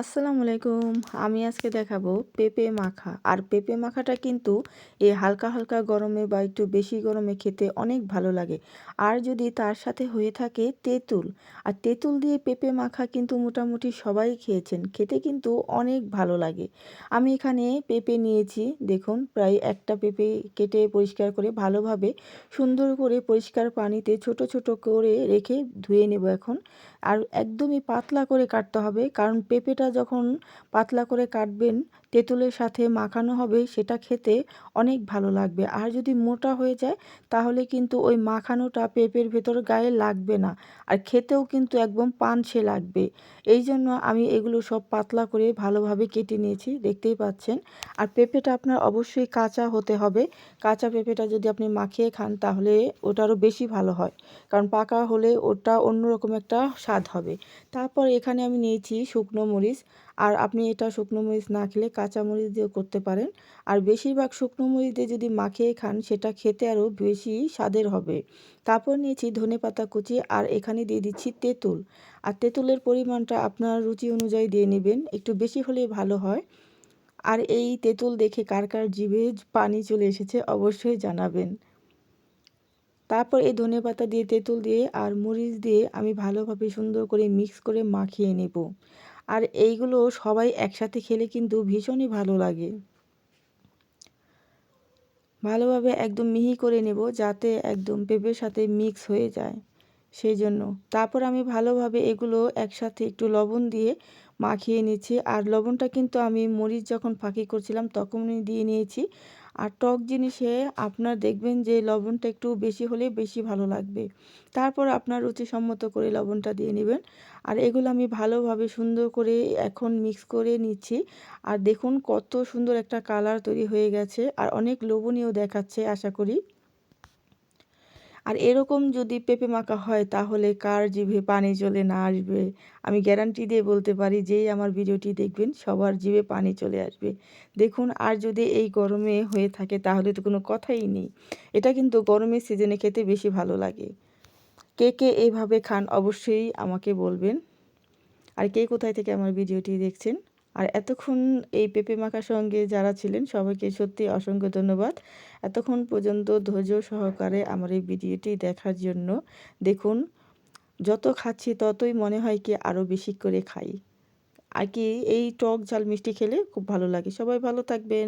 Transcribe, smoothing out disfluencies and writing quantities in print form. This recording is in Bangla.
আসসালামু আলাইকুম। আমি আজকে দেখাবো পেঁপে মাখা। আর পেঁপে মাখাটা কিন্তু এই হালকা, হালকা গরমে বা একটু বেশি গরমে খেতে অনেক ভালো লাগে। আর যদি তার সাথে হয়ে থাকে তেঁতুল, আর তেঁতুল দিয়ে পেঁপে মাখা কিন্তু মোটামুটি সবাই খেয়েছেন। খেতে কিন্তু অনেক ভালো লাগে। আমি এখানে পেঁপে নিয়েছি। দেখুন প্রায় একটা পেঁপে কেটে পরিষ্কার করে ভালোভাবে সুন্দর করে পরিষ্কার পানিতে ছোট, ছোট করে রেখে ধুয়ে নেব এখন। আর একদমই পাতলা করে কাটতে হবে, কারণ পেঁপেটা যখন পাতলা করে কাটবেন তেঁতুলের সাথে মাখানো হবে সেটা খেতে অনেক ভালো লাগবে। আর যদি মোটা হয়ে যায় তাহলে কিন্তু ওই মাখানোটা পেঁপের ভেতর গায়ে লাগবে না, আর খেতেও কিন্তু একদম পানসে লাগবে। এই জন্য আমি এগুলো সব পাতলা করে ভালোভাবে কেটে নিয়েছি, দেখতেই পাচ্ছেন। আর পেঁপেটা আপনার অবশ্যই কাঁচা হতে হবে। কাঁচা পেঁপেটা যদি আপনি মাখিয়ে খান তাহলে ওটারও বেশি ভালো হয়, কারণ পাকা হলে ওটা অন্যরকম একটা স্বাদ হবে। তারপর এখানে আমি নিয়েছি শুকনো মরিচ। আর আপনি এটা শুকনো মরিচ না খেলে কাঁচা মরিচ দিয়েও করতে পারেন। আর বেশিরভাগ শুকনো মরিচ দিয়ে যদি মাখিয়ে খান সেটা খেতে আরও বেশি স্বাদের হবে। তারপর নিয়েছি ধনেপাতা কুচি, আর এখানে দিয়ে দিচ্ছি তেঁতুল। আর তেঁতুলের পরিমাণটা আপনার রুচি অনুযায়ী দিয়ে নেবেন, একটু বেশি হলেই ভালো হয়। আর এই তেঁতুল দেখে কার কার জিভে পানি চলে এসেছে অবশ্যই জানাবেন। তারপর এই ধনেপাতা দিয়ে তেঁতুল দিয়ে আর মরিচ দিয়ে আমি ভালোভাবে সুন্দর করে মিক্স করে মাখিয়ে নেব। আর এইগুলো সবাই একসাথে খেলে কিন্তু ভীষণই ভালো লাগে। ভালোভাবে একদম মিহি করে নেব যাতে একদম পেঁপের সাথে মিক্স হয়ে যায়, সেই জন্য। তারপর আমি ভালোভাবে এগুলো একসাথে একটু লবণ দিয়ে মাখিয়ে নিচ্ছি। আর লবণটা কিন্তু আমি মরিচ যখন ফাঁকি করছিলাম তখনই দিয়ে নিয়েছি। আর টক জিনিসে আপনার দেখবেন যে লবণটা একটু বেশি হলে বেশি ভালো লাগবে। তারপর আপনার রুচিসম্মত করে লবণটা দিয়ে নেবেন। আর এগুলো আমি ভালোভাবে সুন্দর করে এখন মিক্স করে নিচ্ছি। আর দেখুন কত সুন্দর একটা কালার তৈরি হয়ে গেছে, আর অনেক লোভনীয় দেখাচ্ছে আশা করি। আর এরকম যদি পেঁপে মাখা হয় তাহলে কার জিভে পানি চলে না আসবে, আমি গ্যারান্টি দিয়ে বলতে পারি, যেই আমার ভিডিওটি দেখবেন সবার জিভে পানি চলে আসবে। দেখুন, আর যদি এই গরমে হয়ে থাকে তাহলে তো কোনো কথাই নেই। এটা কিন্তু গরমের সিজনে খেতে বেশি ভালো লাগে। কে কে এইভাবে খান অবশ্যই আমাকে বলবেন। আর কে কোথায় থেকে আমার ভিডিওটি দেখছেন। আর এতক্ষণ এই পেঁপে মাখার সঙ্গে যারা ছিলেন সবাইকে সত্যি অসংখ্য ধন্যবাদ। এতক্ষণ পর্যন্ত ধৈর্য সহকারে আমার এই ভিডিওটি দেখার জন্য। দেখুন, যত খাচ্ছি ততই মনে হয় কি আরও বেশি করে খাই। আর কি এই টক ঝাল মিষ্টি খেলে খুব ভালো লাগে। সবাই ভালো থাকবেন।